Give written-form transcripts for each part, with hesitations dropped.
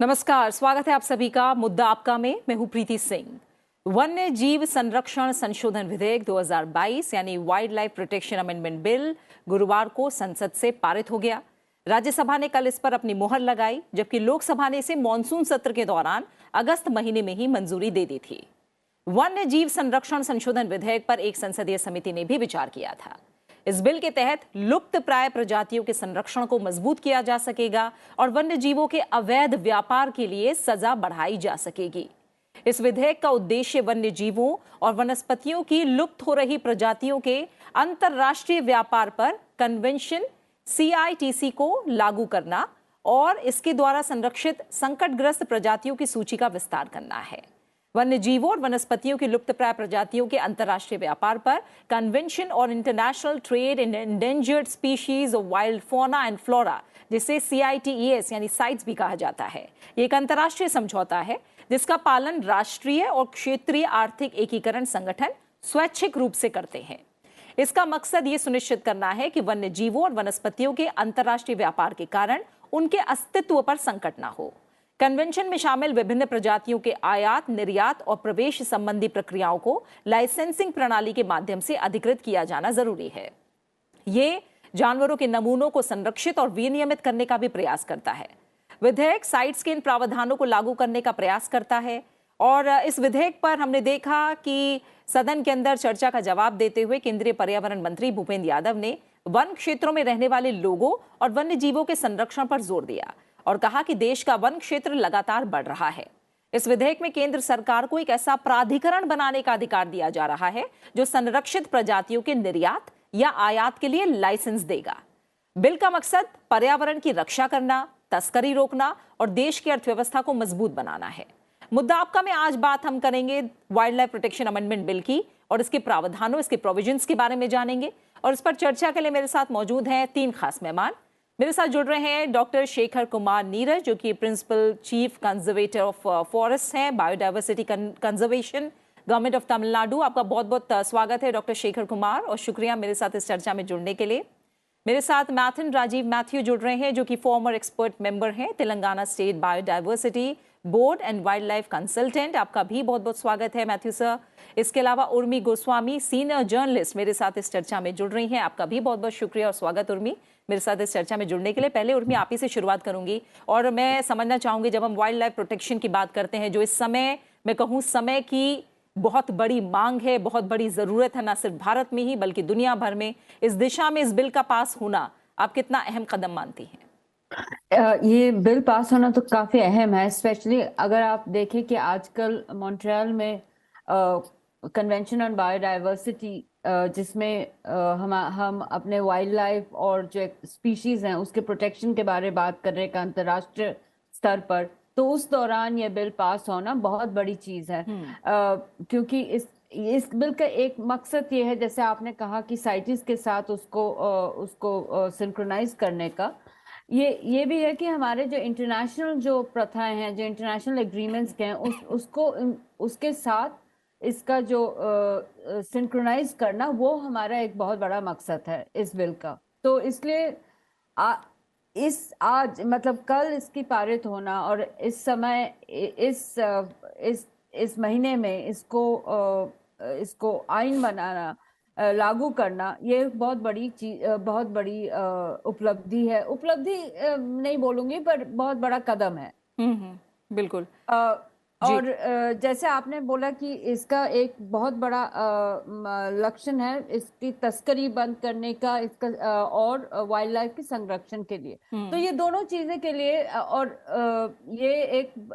नमस्कार, स्वागत है आप सभी का मुद्दा आपका में। मैं हूं प्रीति सिंह। वन्य जीव संरक्षण संशोधन विधेयक 2022 यानी wild life protection amendment bill गुरुवार को संसद से पारित हो गया। राज्यसभा ने कल इस पर अपनी मुहर लगाई, जबकि लोकसभा ने इसे मॉनसून सत्र के दौरान अगस्त महीने में ही मंजूरी दे दी थी। वन्य जीव संरक्षण संशोधन विधेयक पर एक संसदीय समिति ने भी विचार किया था। इस बिल के तहत लुप्त प्राय प्रजातियों के संरक्षण को मजबूत किया जा सकेगा और वन्य जीवों के अवैध व्यापार के लिए सजा बढ़ाई जा सकेगी। इस विधेयक का उद्देश्य वन्य जीवों और वनस्पतियों की लुप्त हो रही प्रजातियों के अंतरराष्ट्रीय व्यापार पर कन्वेंशन CITC को लागू करना और इसके द्वारा संरक्षित संकटग्रस्त प्रजातियों की सूची का विस्तार करना है। वन्य जीवों और वनस्पतियों की लुप्तप्राय प्रजातियों के अंतर्राष्ट्रीय व्यापार पर कन्वेंशन और international trade in endangered species of wild fauna and flora, जिसे CITES यानी साइट्स भी कहा जाता है, ये एक अंतर्राष्ट्रीय समझौता है जिसका पालन राष्ट्रीय और क्षेत्रीय आर्थिक एकीकरण संगठन स्वैच्छिक रूप से करते हैं। इसका मकसद ये सुनिश्चित करना है कि वन्य जीवों और वनस्पतियों के अंतर्राष्ट्रीय व्यापार के कारण उनके अस्तित्व पर संकट न हो। कन्वेंशन में शामिल विभिन्न प्रजातियों के आयात, निर्यात और प्रवेश संबंधी प्रक्रियाओं को लाइसेंसिंग प्रणाली के माध्यम से अधिकृत किया जाना जरूरी है। ये जानवरों के नमूनों को संरक्षित और विनियमित करने का भी प्रयास करता है। विधेयक साइट्स के इन प्रावधानों को लागू करने का प्रयास करता है और इस विधेयक पर हमने देखा कि सदन के अंदर चर्चा का जवाब देते हुए केंद्रीय पर्यावरण मंत्री भूपेंद्र यादव ने वन क्षेत्रों में रहने वाले लोगों और वन्य जीवों के संरक्षण पर जोर दिया और कहा कि देश का वन क्षेत्र लगातार बढ़ रहा है। इस विधेयक में केंद्र सरकार को एक ऐसा प्राधिकरण बनाने का अधिकार दिया जा रहा है जो संरक्षित प्रजातियों के निर्यात या आयात के लिए लाइसेंस देगा। बिल का मकसद पर्यावरण की रक्षा करना, तस्करी रोकना और देश की अर्थव्यवस्था को मजबूत बनाना है। मुद्दा आपका में आज बात हम करेंगे wild life protection amendment bill की और इसके प्रावधानों, इसके प्रोविजंस के बारे में जानेंगे। और इस पर चर्चा के लिए मेरे साथ मौजूद हैं 3 खास मेहमान। मेरे साथ जुड़ रहे हैं डॉक्टर शेखर कुमार नीरज, जो कि principal chief conservator of forest हैं, biodiversity conservation, government of Tamil Nadu. आपका बहुत बहुत स्वागत है डॉक्टर शेखर कुमार और शुक्रिया मेरे साथ इस चर्चा में जुड़ने के लिए। मेरे साथ राजीव मैथ्यू जुड़ रहे हैं, जो कि फॉर्मर एक्सपर्ट मेंबर हैं, Telangana state biodiversity board and wild life consultant. आपका भी बहुत बहुत स्वागत है मैथ्यू सर। इसके अलावा उर्मी गोस्वामी, सीनियर जर्नलिस्ट, मेरे साथ इस चर्चा में जुड़ रही हैं। आपका भी बहुत बहुत शुक्रिया और स्वागत उर्मी मेरे साथ इस चर्चा में जुड़ने के लिए। पहले उर्मी आप ही से शुरुआत करूंगी और मैं समझना चाहूंगी, जब हम वाइल्ड लाइफ प्रोटेक्शन की बात करते हैं, जो इस समय मैं कहूँ समय की बहुत बड़ी मांग है, बहुत बड़ी जरूरत है, ना सिर्फ भारत में ही बल्कि दुनिया भर में, इस दिशा में इस बिल का पास होना आप कितना अहम कदम मानती हैं? ये बिल पास होना तो काफी अहम है, स्पेशली अगर आप देखें कि आजकल मॉन्ट्रियल में कन्वेंशन ऑन बायोडाइवर्सिटी, जिसमें हम अपने वाइल्ड लाइफ और जो स्पीशीज हैं उसके प्रोटेक्शन के बारे में बात कर रहे हैं अंतर्राष्ट्रीय स्तर पर, तो उस दौरान ये बिल पास होना बहुत बड़ी चीज है। क्योंकि इस बिल का एक मकसद ये है, जैसे आपने कहा कि साइटिस के साथ उसको सिंक्रोनाइज करने का, ये भी है कि हमारे जो इंटरनेशनल जो प्रथाएं हैं, जो इंटरनेशनल एग्रीमेंट्स हैं, उसके साथ इसका जो सिंक्रोनाइज करना, वो हमारा एक बहुत बड़ा मकसद है इस बिल का। तो इसलिए आज मतलब कल इसकी पारित होना और इस समय इस महीने में इसको आइन बनाना, लागू करना, ये बहुत बड़ी चीज, बहुत बड़ी उपलब्धि है। उपलब्धि नहीं बोलूंगी, पर बहुत बड़ा कदम है। बिल्कुल। और जैसे आपने बोला कि इसका एक बहुत बड़ा लक्षण है इसकी तस्करी बंद करने का, इसका और वाइल्ड लाइफ के संरक्षण के लिए। तो ये दोनों चीजें के लिए और ये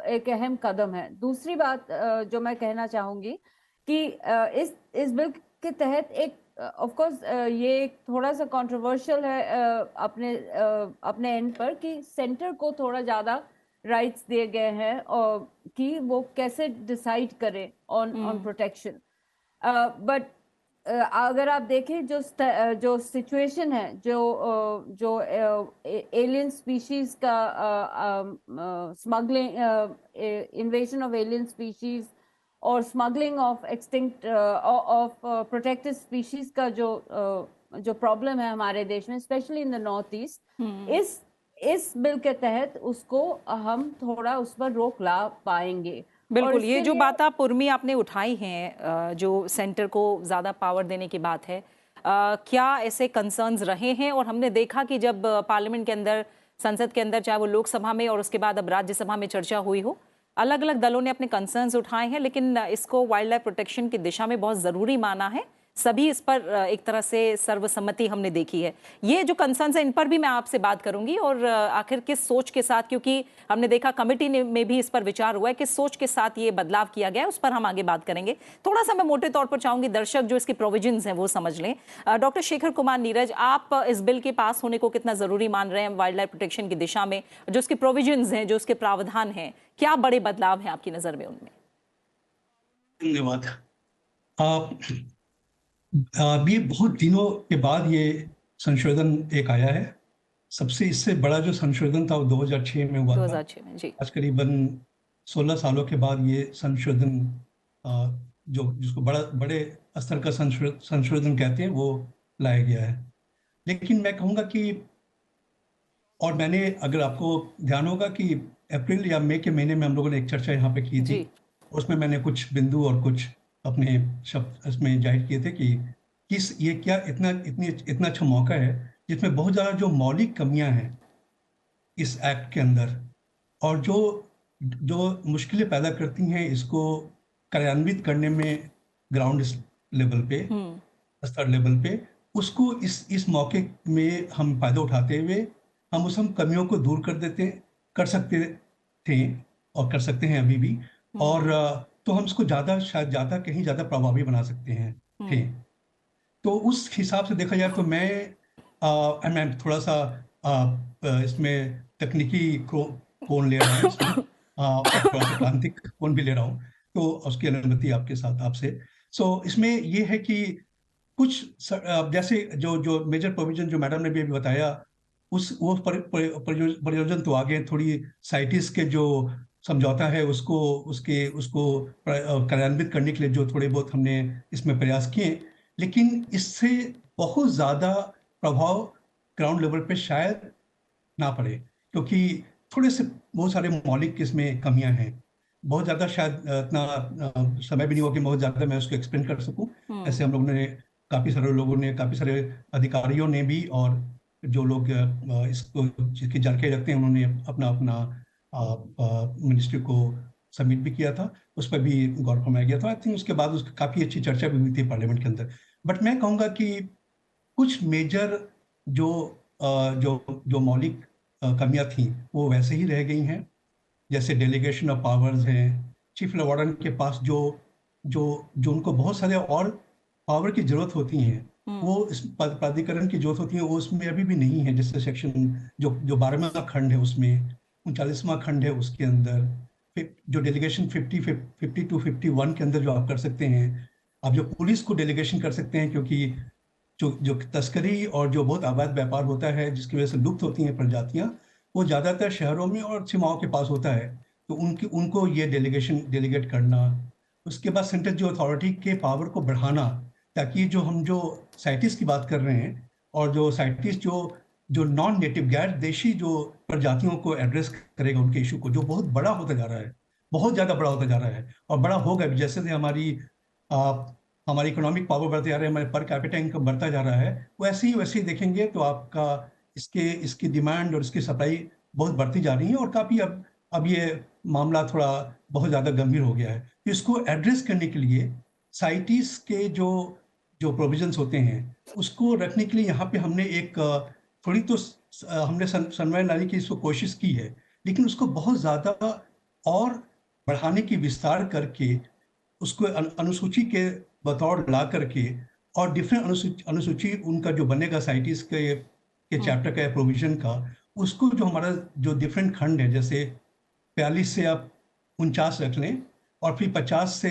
एक अहम कदम है। दूसरी बात जो मैं कहना चाहूंगी कि इस बिल के तहत एक ऑफ कोर्स ये थोड़ा सा कंट्रोवर्शियल है अपने एंड पर, कि सेंटर को थोड़ा ज्यादा राइट्स दिए गए हैं और कि वो कैसे डिसाइड करें ऑन प्रोटेक्शन। बट अगर आप देखें जो सिचुएशन है, जो एलियन स्पीशीज का smuggling, invasion of alien species और smuggling of extinct of protected species का जो प्रॉब्लम है हमारे देश में, specially in the north east, इस बिल के तहत उसको हम थोड़ा उस पर रोक ला पाएंगे। और बिल्कुल, ये इसके जो लिए बात आप उर्मी आपने उठाई हैं, जो सेंटर को ज़्यादा पावर देने की बात है, क्या ऐसे कंसर्न्स रहे हैं? और हमने देखा कि जब पार्लियामेंट के अंदर, संसद के अंदर, चाहे वो लोकसभा में और उसके बाद अब राज्यसभा में चर्चा हुई हो, अलग अलग दलों ने अपने कंसर्न्स उठाए हैं, लेकिन इसको वाइल्ड लाइफ प्रोटेक्शन की दिशा में बहुत ज़रूरी माना है। सभी इस पर एक तरह से सर्वसम्मति हमने देखी है। ये जो कंसर्न्स हैं इन पर भी मैं आपसे बात करूंगी, और आखिर किस सोच के साथ, क्योंकि हमने देखा कमेटी में भी इस पर विचार हुआ है, किस सोच के साथ ये बदलाव किया गया है, उस पर हम आगे बात करेंगे। थोड़ा सा मैं मोटे तौर पर चाहूंगी दर्शक जो इसके प्रोविजंस हैं वो समझ लें। डॉक्टर शेखर कुमार नीरज, आप इस बिल के पास होने को कितना जरूरी मान रहे हैं वाइल्ड लाइफ प्रोटेक्शन की दिशा में? जो इसके प्रोविजंस हैं, जो इसके प्रावधान हैं, क्या बड़े बदलाव हैं आपकी नजर में उनमें? धन्यवाद। ये बहुत दिनों के बाद ये संशोधन एक आया है। सबसे इससे बड़ा जो संशोधन था वो 2006 में हुआ था। 2006 में, जी। आज करीबन 16 सालों के बाद ये संशोधन, जो जिसको बड़े स्तर का संशोधन कहते हैं, वो लाया गया है। लेकिन मैं कहूँगा कि, और मैंने, अगर आपको ध्यान होगा कि अप्रैल या मई के महीने में हम लोगों ने एक चर्चा यहाँ पे की थी, जी। उसमें मैंने कुछ बिंदु और कुछ अपने शब्द इसमें जाहिर किए थे कि ये क्या इतना अच्छा मौका है जिसमें बहुत ज़्यादा जो मौलिक कमियां हैं इस एक्ट के अंदर, और जो जो मुश्किलें पैदा करती हैं इसको कार्यान्वित करने में ग्राउंड लेवल पे, स्तर लेवल पे, उसको इस मौके में हम फायदा उठाते हुए हम कमियों को दूर कर सकते थे और कर सकते हैं अभी भी। और तो हम इसको शायद कहीं ज़्यादा प्रभावी बना सकते हैं थे। तो उस हिसाब से देखा जाए तो मैं थोड़ा सा इसमें तकनीकी कोण ले रहा हूँ इसमें, और थोड़ा सा प्रांतिक कोण भी ले रहा हूँ, तो उसकी अनुमति आपके साथ आपसे। इसमें ये है कि कुछ जैसे जो मेजर प्रोविजन जो मैडम ने भी अभी बताया, वो परियोजन तो आगे थोड़ी साइटिस के जो समझौता है उसको कार्यान्वित करने के लिए जो थोड़े बहुत हमने इसमें प्रयास किए, लेकिन इससे बहुत ज़्यादा प्रभाव ग्राउंड लेवल पे शायद ना पड़े, क्योंकि बहुत सारे मौलिक इसमें कमियां हैं। बहुत ज़्यादा शायद इतना समय भी नहीं हुआ कि बहुत ज़्यादा मैं उसको एक्सप्लेन कर सकूं। ऐसे हम लोगों ने, काफ़ी सारे अधिकारियों ने भी, और जो लोग इसको जिसकी जानकारी रखते हैं, उन्होंने अपना मिनिस्ट्री को सबमिट भी किया था, उस पर भी गौर फरमाया गया था। आई थिंक उसके बाद उसकी काफ़ी अच्छी चर्चा भी हुई थी पार्लियामेंट के अंदर। बट मैं कहूँगा कि कुछ मेजर जो जो मौलिक कमियां थी वो वैसे ही रह गई हैं। जैसे डेलीगेशन ऑफ पावर्स हैं, चीफ वार्डन के पास जो जो जो उनको बहुत सारे और पावर की जरूरत होती हैं, वो इस प्राधिकरण की जरूरत होती है, वो उसमें अभी भी नहीं है। जैसे सेक्शन जो 12वां खंड है उसमें, 39वां खंड है उसके अंदर, जो डेलीगेशन 52 के अंदर जो आप कर सकते हैं, आप जो पुलिस को डेलीगेशन कर सकते हैं, क्योंकि जो तस्करी और जो बहुत अवैध व्यापार होता है जिसकी वजह से लुप्त होती हैं प्रजातियां, वो ज़्यादातर शहरों में और सीमाओं के पास होता है, तो उनको ये डेलीगेट करना। उसके बाद सेंट्रल जो अथॉरिटी के पावर को बढ़ाना, ताकि जो साइटिस की बात कर रहे हैं, और जो साइटिस जो नॉन नेटिव गैर देशी जो प्रजातियों को एड्रेस करेगा, उनके इशू को, जो बहुत बड़ा होता जा रहा है, बहुत ज़्यादा बड़ा होता जा रहा है, और बड़ा होगा भी। जैसे हमारी इकोनॉमिक पावर बढ़ते जा रहे हैं, हमारे पर कैपिटा इनकम बढ़ता जा रहा है, वैसे ही देखेंगे तो आपका इसकी डिमांड और इसकी सप्लाई बहुत बढ़ती जा रही है, और काफ़ी अब ये मामला थोड़ा बहुत ज़्यादा गंभीर हो गया है। तो इसको एड्रेस करने के लिए साइटिस के जो प्रोविजंस होते हैं उसको रखने के लिए यहाँ पे हमने थोड़ी तो हमने समन्वय लाने की इसको कोशिश की है, लेकिन उसको बहुत ज़्यादा और बढ़ाने की विस्तार करके, उसको अनुसूची के बतौर ला करके, और डिफरेंट अनुसूची उनका जो बनेगा साइटिस के चैप्टर का या प्रोविजन का, उसको जो हमारा जो डिफरेंट खंड है, जैसे 42 से आप 49 रख लें, और फिर 50 से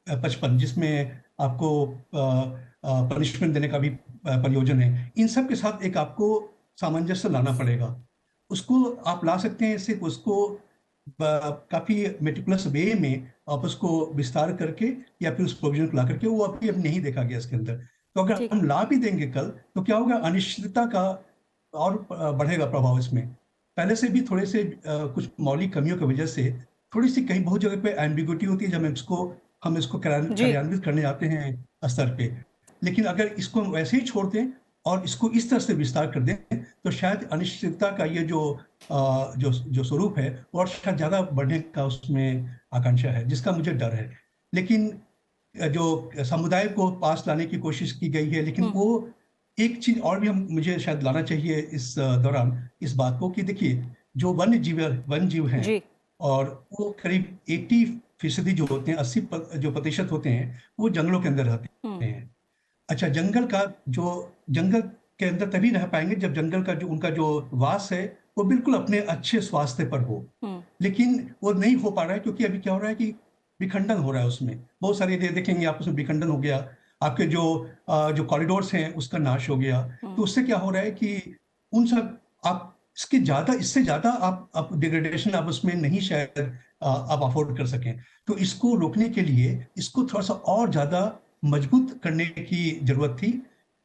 55 जिसमें आपको पनिशमेंट देने का भी प्रयोजन है, इन सब के साथ एक आपको सामंजस्य लाना पड़ेगा। उसको आप ला सकते हैं, सिर्फ उसको काफ़ी मेटिकुलस वे में आप उसको विस्तार करके, या फिर उस प्रोविजन को ला करके, वो अभी अब नहीं देखा गया इसके अंदर। तो अगर हम ला भी देंगे कल, तो क्या होगा, अनिश्चितता का और बढ़ेगा प्रभाव इसमें। पहले से भी थोड़े से कुछ मौलिक कमियों की वजह से थोड़ी सी कहीं बहुत जगह पे एम्बिग्युइटी होती है जब हम इसको जी। कार्यान्वित करने आते हैं स्तर पे। लेकिन अगर इसको हम वैसे ही छोड़ दें और इसको इस तरह से विस्तार कर दें तो शायद अनिश्चितता का ये जो स्वरूप है वो और शायद ज़्यादा बढ़ने का उसमें आकांक्षा है, जिसका मुझे डर है। लेकिन जो समुदाय को पास लाने की कोशिश की गई है, लेकिन वो एक चीज़ और भी हम मुझे शायद लाना चाहिए इस दौरान इस बात को कि देखिए, जो वन्य जीव हैं जी। और वो करीब 80% जो होते हैं, 80% होते हैं, वो जंगलों के अंदर रहते हैं। अच्छा, जंगल के अंदर तभी रह पाएँगे जब जंगल का जो उनका जो वास है, वो बिल्कुल अपने अच्छे स्वास्थ्य पर हो। लेकिन वो नहीं हो पा रहा है क्योंकि अभी क्या हो रहा है कि विखंडन हो रहा है उसमें। बहुत सारे देखेंगे आप उसमें विखंडन हो गया। आपके जो कॉरिडोर्स हैं उसका नाश हो गया। तो उससे क्या हो रहा है कि उन सब आप इससे ज़्यादा आप डिग्रेडेशन आप उसमें नहीं शायद आप अफ़ोर्ड कर सकें। तो इसको रोकने के लिए इसको थोड़ा-सा और ज़्यादा मजबूत करने की ज़रूरत थी।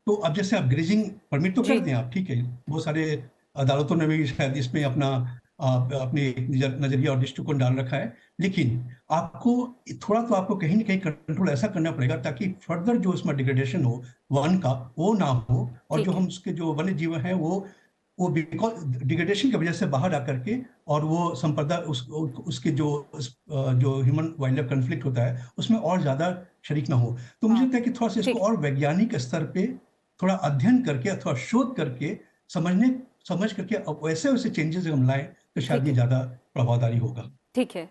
तो अब जैसे आप ग्रेजिंग परमिट तो कर जी। दें आप, ठीक है। बहुत सारे अदालतों ने भी शायद इसमें अपनी नज़रिया और दृष्टिकोण डाल रखा है। लेकिन आपको थोड़ा तो आपको कहीं न कहीं कंट्रोल ऐसा करना पड़ेगा ताकि फर्दर जो उसमें डिग्रेडेशन हो वन का, वो ना हो और जो ठीक है। हम उसके जो वन्य जीव हैं वो डिग्रेडेशन की वजह से बाहर आकर के और वो संपदा उसके जो ह्यूमन वाइल्ड लाइफ कॉन्फ्लिक्ट होता है, उसमें और ज़्यादा शरीक ना हो। तो मुझे हाँ। लगता है कि थोड़ा-सा इसको ठीक। और वैज्ञानिक स्तर पे थोड़ा अध्ययन करके अथवा शोध करके समझ करके अब वैसे-वैसे चेंजेज़ हम लाएँ, तो शायद ठीक ये है। ज़्यादा प्रभावकारी होगा। ठीक है।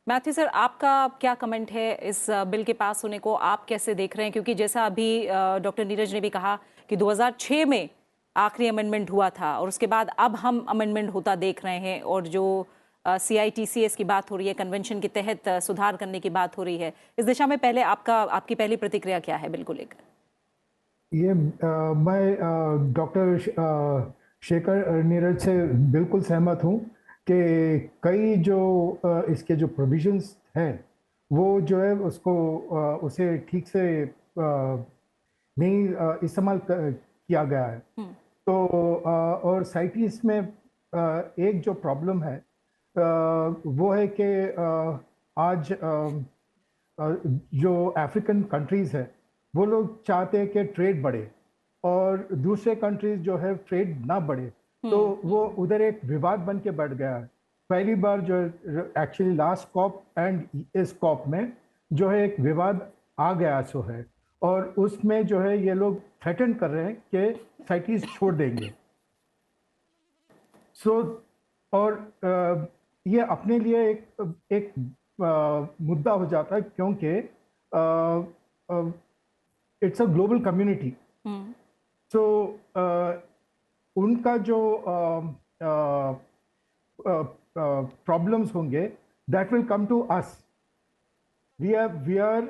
मैथ्यू सर, आपका क्या कमेंट है इस बिल के पास होने को? आप कैसे देख रहे हैं? क्योंकि जैसा अभी डॉक्टर नीरज ने भी कहा कि 2006 में आखिरी अमेंडमेंट हुआ था और उसके बाद अब हम अमेंडमेंट होता देख रहे हैं और जो CITCS की बात हो रही है, कन्वेंशन के तहत सुधार करने की बात हो रही है। इस दिशा में पहले आपकी पहली प्रतिक्रिया क्या है बिल को लेकर? मैं डॉक्टर शेखर नीरज से बिल्कुल सहमत हूँ कि कई जो इसके जो प्रोविजंस हैं वो जो है उसे ठीक से नहीं इस्तेमाल किया गया है। तो और साइटिस में एक जो प्रॉब्लम है वो है कि आज जो अफ्रीकन कंट्रीज़ है वो लोग चाहते हैं कि ट्रेड बढ़े और दूसरे कंट्रीज जो है ट्रेड ना बढ़े, तो वो उधर एक विवाद बन के बढ़ गया है। पहली बार जो एक्चुअली लास्ट कॉप एंड इस कॉप में जो है एक विवाद आ गया सो है और उसमें जो है ये लोग थ्रेटन कर रहे हैं कि साइटिस छोड़ देंगे। सो और ये अपने लिए एक मुद्दा हो जाता है क्योंकि it's a global community. So उनका जो प्रॉब्लम्स होंगे that will come to us. We are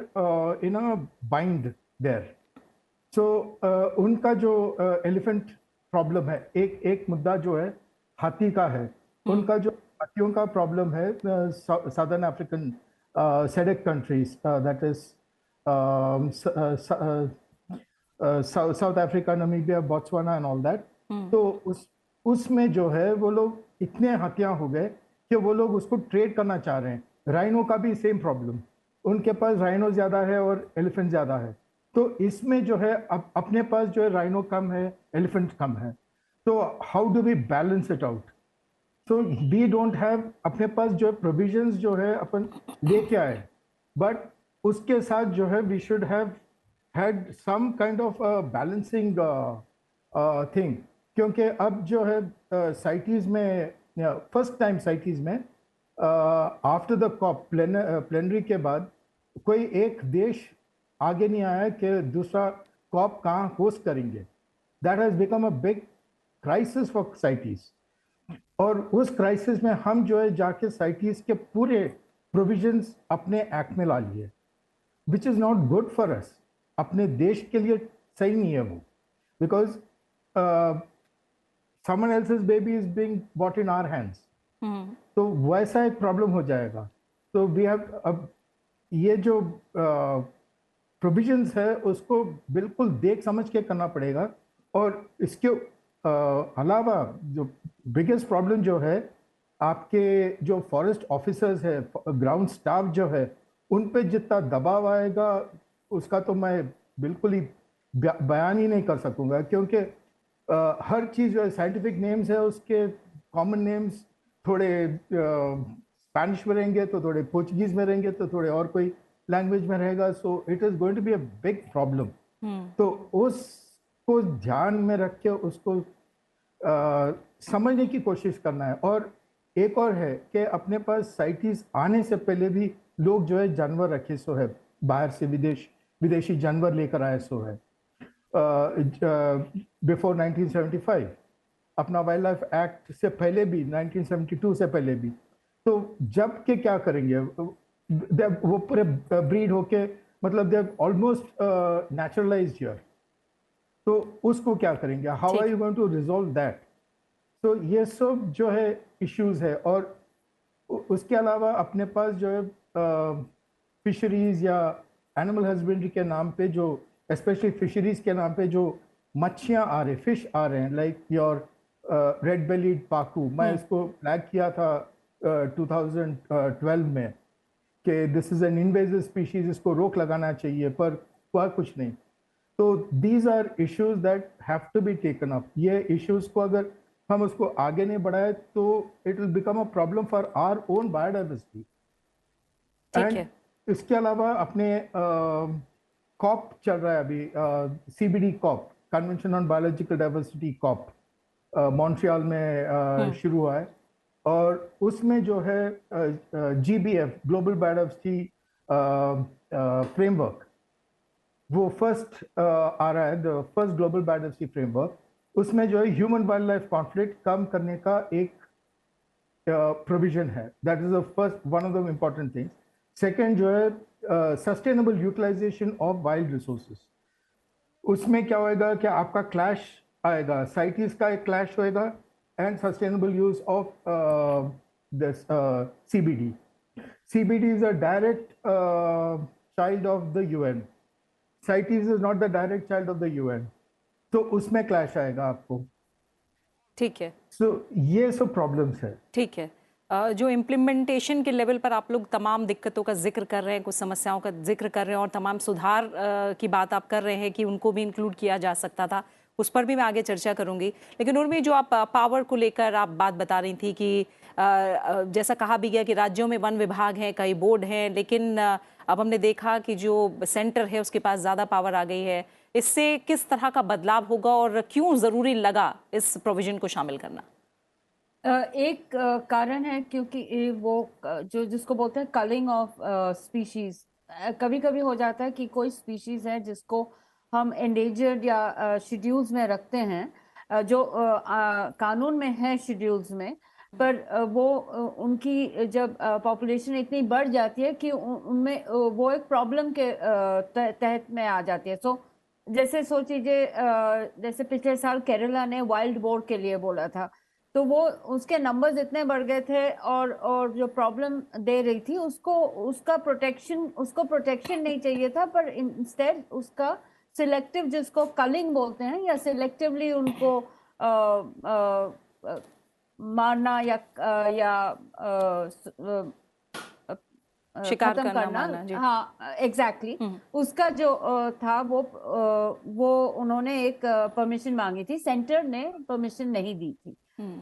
in a bind there. So उनका जो एलिफेंट प्रॉब्लम है, एक मुद्दा जो है हाथी का है। उनका जो हाथियों का प्रॉब्लम है southern African SADC countries, that is south Africa, Namibia, Botswana and all that. तो उसमें जो है वो लोग इतने हथियार हो गए कि वो लोग उसको ट्रेड करना चाह रहे हैं। राइनो का भी सेम प्रॉब्लम, उनके पास राइनो ज़्यादा है और एलिफेंट ज़्यादा है। तो इसमें जो है अपने पास जो है राइनो कम है, एलिफेंट कम है। तो how do we balance it out? So we don't have, अपने पास जो प्रोविजंस जो है अपन लेके आए, बट उसके साथ जो है we should have had some kind of balancing thing. क्योंकि अब जो है साइटीज में फर्स्ट टाइम साइटीज में आफ्टर द कॉप प्लेनरी के बाद कोई एक देश आगे नहीं आया कि दूसरा कॉप कहाँ होस्ट करेंगे। That has become a big crisis for cities. और उस क्राइसिस में हम जो है जाके साइटीज के पूरे प्रोविजंस अपने एक्ट में ला लिए, which is not good for us. अपने देश के लिए सही नहीं है वो, because someone else's baby is being bought in our hands. तो वैसा एक प्रॉब्लम हो जाएगा। तो वी हैव, अब ये जो प्रोविजंस है उसको बिल्कुल देख समझ के करना पड़ेगा और इसके अलावा जो बिगेस्ट प्रॉब्लम जो है, आपके जो फॉरेस्ट ऑफिसर्स है, ग्राउंड स्टाफ जो है, उन पे जितना दबाव आएगा उसका तो मैं बिल्कुल ही बयान ही नहीं कर सकूंगा, क्योंकि हर चीज़ जो है साइंटिफिक नेम्स है, उसके कॉमन नेम्स थोड़े स्पेनिश में रहेंगे, तो थोड़े पोर्चुगीज में रहेंगे, तो थोड़े और कोई लैंग्वेज में रहेगा। So it is going to be a big problem. तो उसको ध्यान में रख के उसको समझने की कोशिश करना है। और एक और है कि अपने पास साइटिस आने से पहले भी लोग जो है जानवर रखे सो है, बाहर से विदेशी जानवर लेकर आए सो है। बिफोर 1975 अपना वाइल्ड लाइफ एक्ट से पहले भी, 1972 से पहले भी, तो जब के क्या करेंगे वो पूरे ब्रीड होके, मतलब दे ऑलमोस्ट नेचुरलाइज्ड हियर, तो उसको क्या करेंगे? How are you going to resolve that? तो ये सब जो है इश्यूज है। और उसके अलावा अपने पास जो है फिशरीज या एनिमल हस्बेंड्री के नाम पे जो, स्पेशली फिशरीज के नाम पे जो मच्छियाँ आ रहे, फिश आ रहे हैं, like your red bellied pacu, मैं इसको फ्लैग किया था 2012 में कि this is an invasive species, इसको रोक लगाना चाहिए, पर हुआ कुछ नहीं। तो these are issues that have to be taken up. ये इश्यूज को अगर हम उसको आगे नहीं बढ़ाए तो it will become a problem for our own biodiversity. And इसके अलावा अपने कॉप चल रहा है अभी, CBD corp, convention on biological diversity COP, Montreal में शुरू हुआ है। और उसमें जो है GBF, ग्लोबल बायोडाइवर्सिटी फ्रेमवर्क, वो फर्स्ट आ रहा है, the first global biodiversity framework. उसमें जो है ह्यूमन वाइल्ड लाइफ कॉन्फ्लिक्ट कम करने का एक प्रोविजन है। That is the first one of the important things. Second जो है sustainable utilisation of wild resources. उसमें क्या होएगा कि आपका क्लैश आएगा, साइटिस का एक क्लैश होएगा and sustainable use of this CBD। CBD is a direct child of the UN. CITES is not the direct child of the UN. तो उसमें क्लैश आएगा आपको। ठीक है। ये सब प्रॉब्लम्स है। ठीक है। जो इम्प्लीमेंटेशन के लेवल पर आप लोग तमाम दिक्कतों का जिक्र कर रहे हैं, कुछ समस्याओं का जिक्र कर रहे हैं और तमाम सुधार की बात आप कर रहे हैं कि उनको भी इंक्लूड किया जा सकता था, उस पर भी मैं आगे चर्चा करूंगी। लेकिन उर्मी, जो आप पावर को लेकर आप बात बता रही थी कि जैसा कहा भी गया कि राज्यों में वन विभाग हैं, कई बोर्ड हैं, लेकिन अब हमने देखा कि जो सेंटर है उसके पास ज़्यादा पावर आ गई है। इससे किस तरह का बदलाव होगा और क्यों ज़रूरी लगा इस प्रोविजन को शामिल करना? एक कारण है क्योंकि वो जो जिसको बोलते हैं कलिंग ऑफ स्पीशीज, कभी कभी हो जाता है कि कोई स्पीशीज है जिसको हम एंडेंजर्ड या शेड्यूल्स में रखते हैं, जो कानून में है शेड्यूल्स में, पर वो उनकी जब पॉपुलेशन इतनी बढ़ जाती है कि उनमें वो एक प्रॉब्लम के तहत में आ जाती है। सो जैसे सोचिए, जैसे पिछले साल केरला ने वाइल्ड बोर के लिए बोला था, तो वो उसके नंबर्स इतने बढ़ गए थे और जो प्रॉब्लम दे रही थी उसको प्रोटेक्शन नहीं चाहिए था, पर इंस्टेड उसका सिलेक्टिव, जिसको कलिंग बोलते हैं, या सिलेक्टिवली उनको मारना या शिकार खत्म करना। हाँ, एग्जैक्टली। उसका जो था वो उन्होंने एक परमिशन मांगी थी, सेंटर ने परमिशन नहीं दी थी।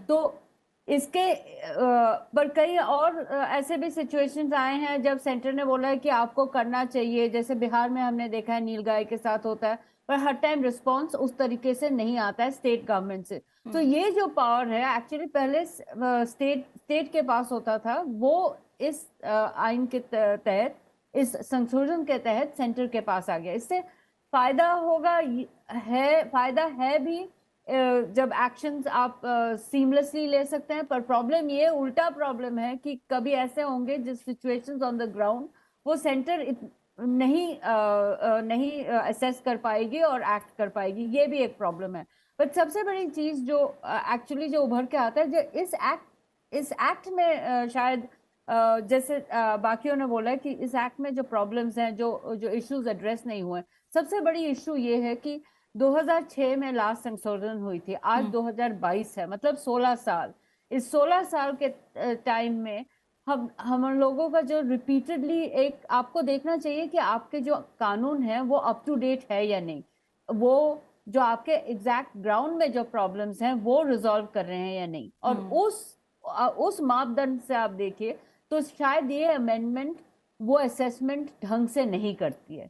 तो इसके पर कई और ऐसे भी सिचुएशंस आए हैं जब सेंटर ने बोला है कि आपको करना चाहिए, जैसे बिहार में हमने देखा है नीलगाय के साथ होता है, पर हर टाइम रिस्पांस उस तरीके से नहीं आता है स्टेट गवर्नमेंट से। तो ये जो पावर है एक्चुअली पहले स्टेट के पास होता था, वो इस आइन के तहत, इस संशोधन के तहत सेंटर के पास आ गया। इससे फायदा है भी जब एक्शंस आप सीमलेसली ले सकते हैं, पर प्रॉब्लम ये उल्टा प्रॉब्लम है कि कभी ऐसे होंगे जिस सिचुएशंस ऑन द ग्राउंड वो सेंटर नहीं असेस कर पाएगी और एक्ट कर पाएगी। ये भी एक प्रॉब्लम है। बट सबसे बड़ी चीज जो एक्चुअली जो उभर के आता है, जो इस एक्ट में शायद जैसे बाकियों ने बोला कि इस एक्ट में जो प्रॉब्लम्स हैं, जो इश्यूज एड्रेस नहीं हुए, सबसे बड़ी इशू ये है कि 2006 में लास्ट संशोधन हुई थी, आज 2022 है, मतलब 16 साल। इस 16 साल के टाइम में हम लोगों का जो रिपीटेडली, एक आपको देखना चाहिए कि आपके जो कानून है वो अप टू डेट है या नहीं, वो जो आपके एग्जैक्ट ग्राउंड में जो प्रॉब्लम्स हैं वो रिजॉल्व कर रहे हैं या नहीं। और उस मापदंड से आप देखिए तो शायद ये अमेंडमेंट वो असेसमेंट ढंग से नहीं करती है।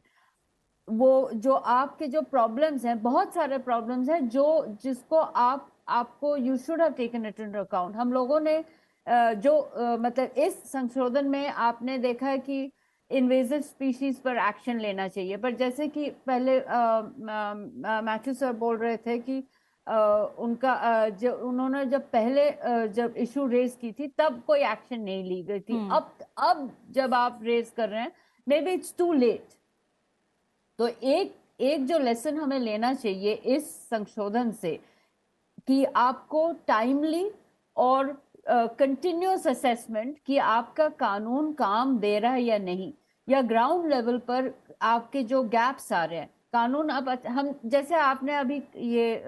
वो जो आपके जो प्रॉब्लम्स हैं, बहुत सारे प्रॉब्लम्स हैं जिसको आपको you should have taken it into account. हम लोगों ने मतलब इस संशोधन में आपने देखा है कि इन्वेजिव स्पीशीज पर एक्शन लेना चाहिए, पर जैसे कि पहले मैथ्यू सर बोल रहे थे कि उन्होंने जब पहले जब इशू रेज की थी तब कोई एक्शन नहीं ली गई थी। अब जब आप रेज कर रहे हैं, maybe it's too late. तो एक जो लेसन हमें लेना चाहिए इस संशोधन से कि आपको टाइमली और कंटिन्यूअस असेसमेंट कि आपका कानून काम दे रहा है या नहीं, या ग्राउंड लेवल पर आपके जो गैप्स आ रहे हैं कानून। अब हम जैसे आपने अभी ये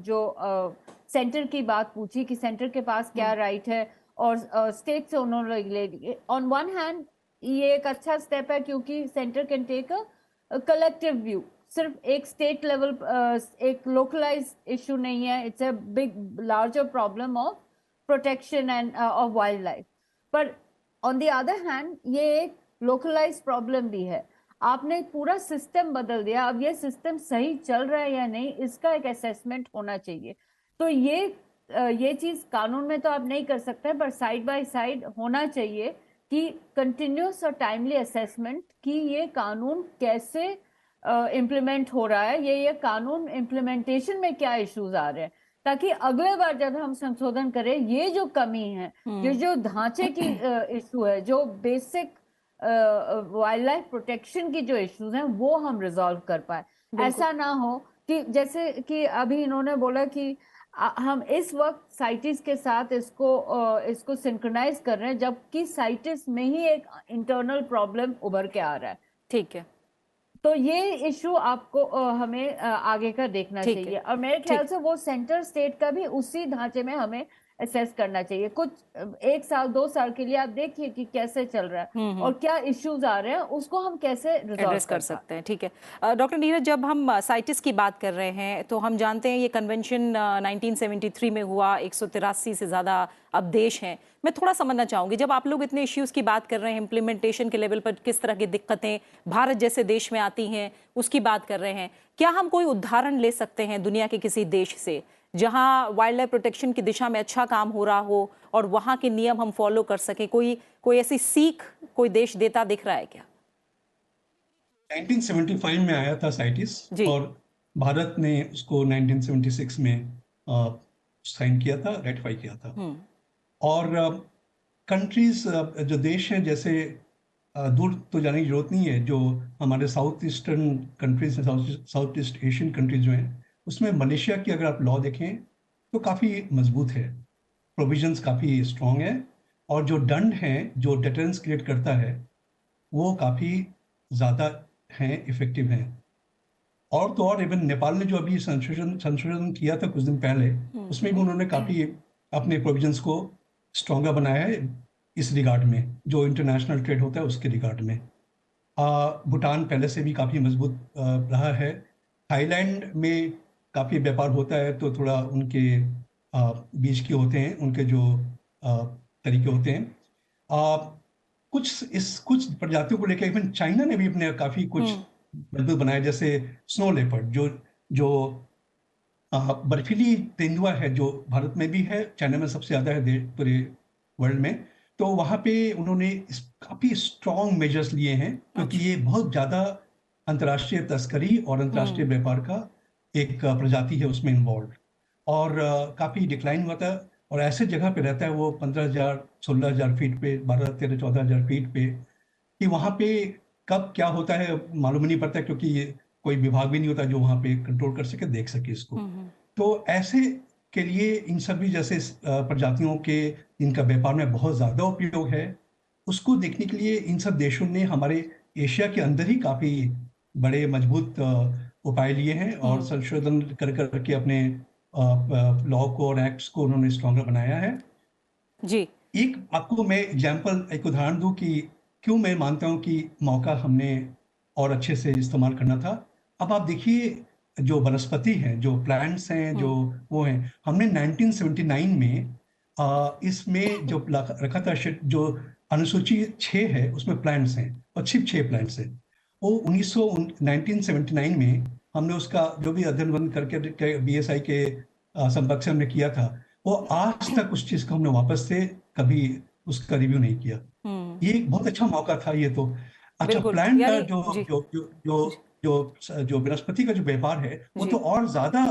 जो सेंटर की बात पूछी कि सेंटर के पास क्या राइट है और स्टेट से उन्होंने ले लिए। ऑन वन हैंड ये एक अच्छा स्टेप है क्योंकि centre can take a collective view, सिर्फ एक स्टेट लेवल एक लोकलाइज इशू नहीं है, it's a big larger problem of protection and of wildlife. पर ऑन द अदर हैंड ये एक लोकलाइज प्रॉब्लम भी है। आपने एक पूरा सिस्टम बदल दिया, अब ये सिस्टम सही चल रहा है या नहीं इसका एक असेसमेंट होना चाहिए। तो ये चीज कानून में तो आप नहीं कर सकते, पर साइड बाय साइड होना चाहिए कि कंटिन्यूस और टाइमली असेसमेंट कि ये कानून कैसे इम्प्लीमेंट हो रहा है, ये कानून इम्प्लीमेंटेशन में क्या इश्यूज आ रहे हैं, ताकि अगले बार जब हम संशोधन करें ये जो कमी है, ये जो ढांचे की इशू है, जो बेसिक वाइल्ड लाइफ प्रोटेक्शन की जो इश्यूज हैं वो हम रिजॉल्व कर पाए। ऐसा ना हो कि जैसे कि अभी इन्होंने बोला कि हम इस वक्त साइटिस के साथ इसको सिंक्रोनाइज कर रहे हैं, जबकि साइटिस में ही एक इंटरनल प्रॉब्लम उभर के आ रहा है। ठीक है, तो ये इशू आपको हमें आगे का देखना चाहिए, और मेरे ख्याल से वो सेंटर स्टेट का भी उसी ढांचे में हमें असेस करना चाहिए। कुछ 1 साल 2 साल के लिए आप देखिए कि कैसे चल रहा है और क्या इश्यूज आ रहे हैं, उसको हम कैसे एड्रेस कर सकते हैं। ठीक है डॉक्टर नीरज, जब हम साइटिस की बात कर रहे हैं तो हम जानते हैं ये कन्वेंशन 1973 में हुआ, 183 से ज़्यादा अब देश हैं। मैं थोड़ा समझना चाहूँगी, जब आप लोग इतने इश्यूज़ की बात कर रहे हैं, इम्प्लीमेंटेशन के लेवल पर किस तरह की दिक्कतें भारत जैसे देश में आती हैं उसकी बात कर रहे हैं, क्या हम कोई उदाहरण ले सकते हैं दुनिया के किसी देश से जहां वाइल्ड लाइफ प्रोटेक्शन की दिशा में अच्छा काम हो रहा हो और वहां के नियम हम फॉलो कर सके? कोई ऐसी सीख कोई देश देता दिख रहा है क्या? 1975 में आया था साइटिस और भारत ने उसको 1976 में साइन किया था, रेटिफाई किया था। और कंट्रीज जो देश हैं, जैसे दूर तो जाने की जरूरत नहीं है, जो हमारे साउथ ईस्टर्न कंट्रीज हैं, साउथ ईस्ट एशियन कंट्रीज जो हैं, उसमें मलेशिया की अगर आप लॉ देखें तो काफ़ी मजबूत है, प्रोविजंस काफ़ी स्ट्रॉन्ग है, और जो दंड हैं, जो डिटरेंस क्रिएट करता है, वो काफ़ी ज़्यादा हैं, इफेक्टिव हैं। और तो और इवन नेपाल ने जो अभी संशोधन किया था कुछ दिन पहले, उसमें भी उन्होंने काफ़ी अपने प्रोविजंस को स्ट्रॉन्गर बनाया है इस रिगार्ड में, जो इंटरनेशनल ट्रेड होता है उसके रिगार्ड में। भूटान पहले से भी काफ़ी मजबूत रहा है। थाईलैंड में काफ़ी व्यापार होता है, तो थोड़ा उनके बीच के होते हैं, उनके जो तरीके होते हैं। कुछ प्रजातियों को लेकर इवन चाइना ने भी अपने काफ़ी कुछ मजबूत बनाया, जैसे स्नो लेपर्ड जो बर्फीली तेंदुआ है, जो भारत में भी है, चाइना में सबसे ज़्यादा है पूरे वर्ल्ड में। तो वहाँ पे उन्होंने काफ़ी स्ट्रॉन्ग मेजर्स लिए हैं, क्योंकि ये बहुत ज़्यादा अंतर्राष्ट्रीय तस्करी और अंतर्राष्ट्रीय व्यापार का एक प्रजाति है उसमें इन्वॉल्व, और काफ़ी डिक्लाइन हुआ था। और ऐसे जगह पे रहता है वो 15,000 16,000 फीट पे, 12, 13, 14,000 फीट पे, कि वहाँ पे कब क्या होता है मालूम नहीं पड़ता, क्योंकि ये कोई विभाग भी नहीं होता जो वहाँ पे कंट्रोल कर सके, देख सके इसको। तो ऐसे के लिए इन सभी जैसे प्रजातियों के इनका व्यापार में बहुत ज़्यादा उपयोग है, उसको देखने के लिए इन सब देशों ने हमारे एशिया के अंदर ही काफ़ी बड़े मजबूत उपाय लिए हैं और संशोधन कर करके अपने लॉ को और एक्ट्स को उन्होंने स्ट्रॉन्गर बनाया है। जी। एक आपको मैं एग्जांपल, एक उदाहरण दूं कि क्यों मैं मानता हूं कि मौका हमने और अच्छे से इस्तेमाल करना था। अब आप देखिए, जो वनस्पति हैं, जो प्लांट्स हैं, जो वो हैं, हमने 1979 में इसमें जो रखा था, जो अनुसूची 6 है उसमें प्लांट्स हैं और सिर्फ 6 प्लांट्स हैं। वो 1979 में हमने उसका जो भी अध्ययन करके BSI के संपर्क से हमने किया था, वो आज तक उस चीज को हमने वापस से कभी उसका रिव्यू नहीं किया। ये एक बहुत अच्छा मौका था ये तो। अच्छा, बिल्कुल, प्लांट का यानी जो जी। जो जो जो जो जो वनस्पति का जो व्यापार है वो जी। तो और ज्यादा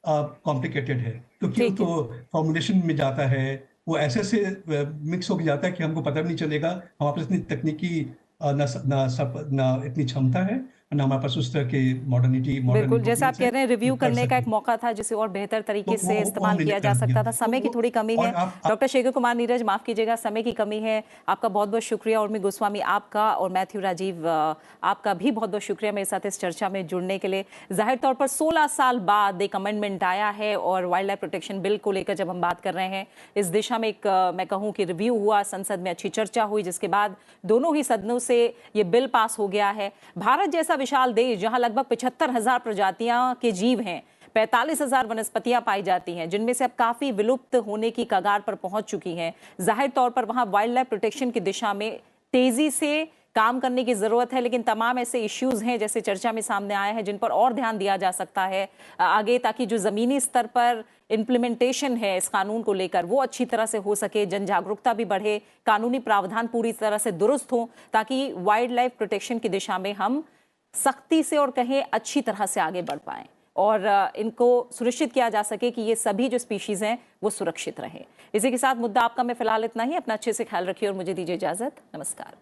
कॉम्प्लिकेटेड है, क्योंकि वो ठीक है। तो फॉर्मुलेशन में जाता है, वो ऐसे से मिक्स होकर जाता है कि हमको पता भी नहीं चलेगा। हमारे पास इतनी तकनीकी ना इतनी क्षमता है, ना हमारे पास उस तरह की मॉडर्न बिल्कुल, जैसा आप इक्विपमेंट्स कह है रहे हैं, रिव्यू कर करने का एक सके। मौका था जिसे और बेहतर तो तरीके से वो इस्तेमाल हमने किया जा कर दिया। सकता था। समय की थोड़ी कमी और है। आप डॉक्टर शेखर कुमार नीरज, माफ कीजिएगा, समय की कमी है। आपका बहुत बहुत शुक्रिया। उर्मी गोस्वामी आपका, और मैथ्यू राजीव आपका भी बहुत बहुत शुक्रिया मेरे साथ इस चर्चा में जुड़ने के लिए। जाहिर तौर पर 16 साल बाद एक अमेंडमेंट आया है और वाइल्ड लाइफ प्रोटेक्शन बिल को लेकर जब हम बात कर रहे हैं, इस दिशा में एक मैं कहूँ कि रिव्यू हुआ, संसद में अच्छी चर्चा हुई, जिसके बाद दोनों ही सदनों से ये बिल पास हो गया है। भारत जैसा विशाल देश जहां लगभग 75,000 प्रजातियां के जीव हैं, 45,000 वनस्पतियां पाई जाती हैं, जिनमें से अब काफी विलुप्त होने की कगार पर पहुंच चुकी हैं। जाहिर तौर पर वहां वाइल्ड लाइफ प्रोटेक्शन की दिशा में तेजी से काम करने की जरूरत है, लेकिन तमाम ऐसे इश्यूज हैं जैसे चर्चा में सामने आए हैं जिन पर और ध्यान दिया जा सकता है आगे, ताकि जो जमीनी स्तर पर इम्प्लीमेंटेशन है इस कानून को लेकर वो अच्छी तरह से हो सके, जन जागरूकता भी बढ़े, कानूनी प्रावधान पूरी तरह से दुरुस्त हो, ताकि वाइल्ड लाइफ प्रोटेक्शन की दिशा में हम सख्ती से और कहें अच्छी तरह से आगे बढ़ पाएं और इनको सुनिश्चित किया जा सके कि ये सभी जो स्पीशीज हैं वो सुरक्षित रहें। इसी के साथ मुद्दा आपका में फिलहाल इतना ही। अपना अच्छे से ख्याल रखिए और मुझे दीजिए इजाजत। नमस्कार।